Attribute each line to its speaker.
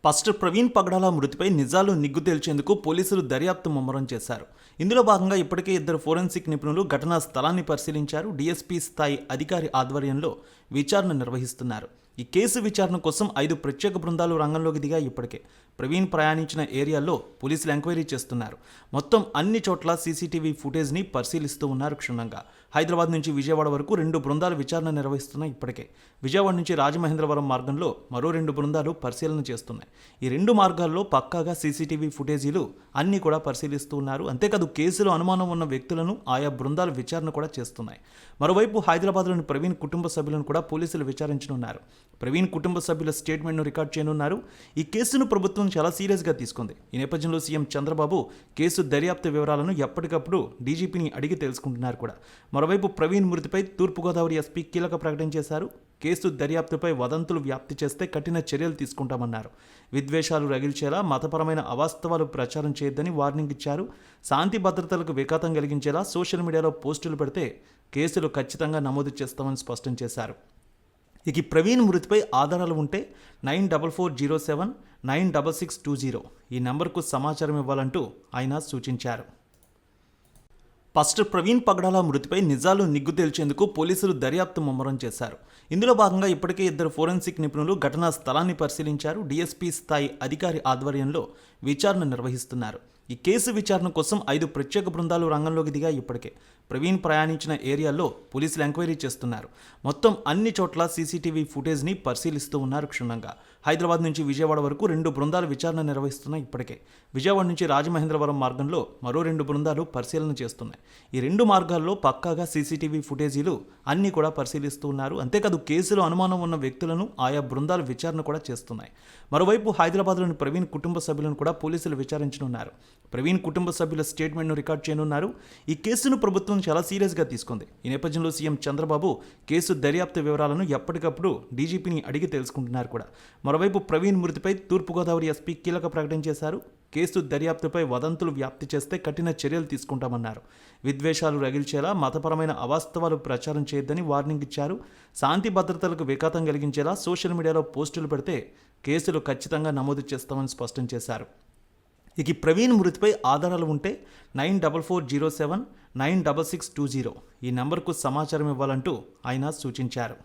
Speaker 1: Pastor Praveen పగడాల మృతిపై నిజాలు నిగ్గు తేల్చేందుకు పోలీసులు దర్యాప్తు ముమ్మరం చేశారు. ఇందులో భాగంగా ఇప్పటికే ఇద్దరు ఫోరెన్సిక్ నిపుణులు ఘటనా స్థలాన్ని పరిశీలించారు. డీఎస్పీ స్థాయి అధికారి ఆధ్వర్యంలో విచారణ నిర్వహిస్తున్నారు. ఈ కేసు విచారణ కోసం 5 ప్రత్యేక బృందాలు రంగంలోకి దిగా. ఇప్పటికే ప్రవీణ్ ప్రయాణించిన ఏరియాల్లో పోలీసులు ఎంక్వైరీ చేస్తున్నారు. మొత్తం అన్ని చోట్ల సీసీటీవీ ఫుటేజ్ని పరిశీలిస్తూ ఉన్నారు క్షుణ్ణంగా. హైదరాబాద్ నుంచి విజయవాడ వరకు 2 బృందాలు విచారణ నిర్వహిస్తున్నాయి. ఇప్పటికే విజయవాడ నుంచి రాజమహేంద్రవరం మార్గంలో మరో 2 బృందాలు పరిశీలన చేస్తున్నాయి. ఈ 2 మార్గాల్లో పక్కాగా సీసీటీవీ ఫుటేజీలు అన్నీ కూడా పరిశీలిస్తూ ఉన్నారు. అంతేకాదు కేసులో అనుమానం ఉన్న వ్యక్తులను ఆయా బృందాలు విచారణ కూడా చేస్తున్నాయి. మరోవైపు హైదరాబాద్లోని ప్రవీణ్ కుటుంబ సభ్యులను కూడా పోలీసులు విచారించనున్నారు. ప్రవీణ్ కుటుంబ సభ్యుల స్టేట్మెంట్ను రికార్డ్ చేయనున్నారు. ఈ కేసును ప్రభుత్వం చాలా సీరియస్గా తీసుకుంది. ఈ నేపథ్యంలో సీఎం చంద్రబాబు కేసు దర్యాప్తు వివరాలను ఎప్పటికప్పుడు డీజీపీని అడిగి తెలుసుకుంటున్నారు కూడా. మరోవైపు ప్రవీణ్ మృతిపై తూర్పుగోదావరి ఎస్పీ కీలక ప్రకటన చేశారు. కేసు దర్యాప్తుపై వదంతులు వ్యాప్తి చేస్తే కఠిన చర్యలు తీసుకుంటామన్నారు. విద్వేషాలు రగిల్చేలా, మతపరమైన అవాస్తవాలు ప్రచారం చేయొద్దని వార్నింగ్ ఇచ్చారు. శాంతి భద్రతలకు విఘాతం కలిగించేలా సోషల్ మీడియాలో పోస్టులు పెడితే కేసులు ఖచ్చితంగా నమోదు చేస్తామని స్పష్టం చేశారు. ఇక ప్రవీణ్ మృతిపై ఆధారాలు ఉంటే 944079 96620 ఈ నంబర్కు సమాచారం ఇవ్వాలంటూ ఆయన సూచించారు. పాస్టర్ ప్రవీణ్ పగడాల మృతిపై నిజాలు నిగ్గు తేల్చేందుకు పోలీసులు దర్యాప్తు ముమ్మరం చేశారు. ఇందులో భాగంగా ఇప్పటికే ఇద్దరు ఫోరెన్సిక్ నిపుణులు ఘటనా స్థలాన్ని పరిశీలించారు. డీఎస్పీ స్థాయి అధికారి ఆధ్వర్యంలో విచారణ నిర్వహిస్తున్నారు. ఈ కేసు విచారణ కోసం 5 ప్రత్యేక బృందాలు రంగంలోకి దిగా. ఇప్పటికే ప్రవీణ్ ప్రయాణించిన ఏరియాల్లో పోలీసులు ఎంక్వైరీ చేస్తున్నారు. మొత్తం అన్ని చోట్ల సీసీటీవీ ఫుటేజ్ని పరిశీలిస్తూ ఉన్నారు క్షుణ్ణంగా. హైదరాబాద్ నుంచి విజయవాడ వరకు 2 బృందాలు విచారణ నిర్వహిస్తున్నాయి. ఇప్పటికే విజయవాడ నుంచి రాజమహేంద్రవరం మార్గంలో మరో 2 బృందాలు పరిశీలన చేస్తున్నాయి. ఈ 2 మార్గాల్లో పక్కాగా సీసీటీవీ ఫుటేజీలు అన్నీ కూడా పరిశీలిస్తూ ఉన్నారు. అంతేకాదు కేసులో అనుమానం ఉన్న వ్యక్తులను ఆయా బృందాలు విచారణ కూడా చేస్తున్నాయి. మరోవైపు హైదరాబాద్లోని ప్రవీణ్ కుటుంబ సభ్యులను కూడా పోలీసులు విచారించనున్నారు. ప్రవీణ్ కుటుంబ సభ్యుల స్టేట్మెంట్ను రికార్డ్ చేయనున్నారు. ఈ కేసును ప్రభుత్వం చాలా సీరియస్గా తీసుకుంది. ఈ నేపథ్యంలో సీఎం చంద్రబాబు కేసు దర్యాప్తు వివరాలను ఎప్పటికప్పుడు డీజీపీని అడిగి తెలుసుకుంటున్నారు కూడా. మరోవైపు ప్రవీణ్ మృతిపై తూర్పుగోదావరి ఎస్పీ కీలక ప్రకటన చేశారు. కేసు దర్యాప్తుపై వదంతులు వ్యాప్తి చేస్తే కఠిన చర్యలు తీసుకుంటామన్నారు. విద్వేషాలు రగిల్చేలా, మతపరమైన అవాస్తవాలు ప్రచారం చేయొద్దని వార్నింగ్ ఇచ్చారు. శాంతి భద్రతలకు విఘాతం కలిగించేలా సోషల్ మీడియాలో పోస్టులు పెడితే కేసులు ఖచ్చితంగా నమోదు చేస్తామని స్పష్టం చేశారు. ఇక ప్రవీణ్ మృతిపై ఆధారాలు ఉంటే 944079 96620 ఈ నంబర్కు సమాచారం ఇవ్వాలంటూ ఆయన సూచించారు.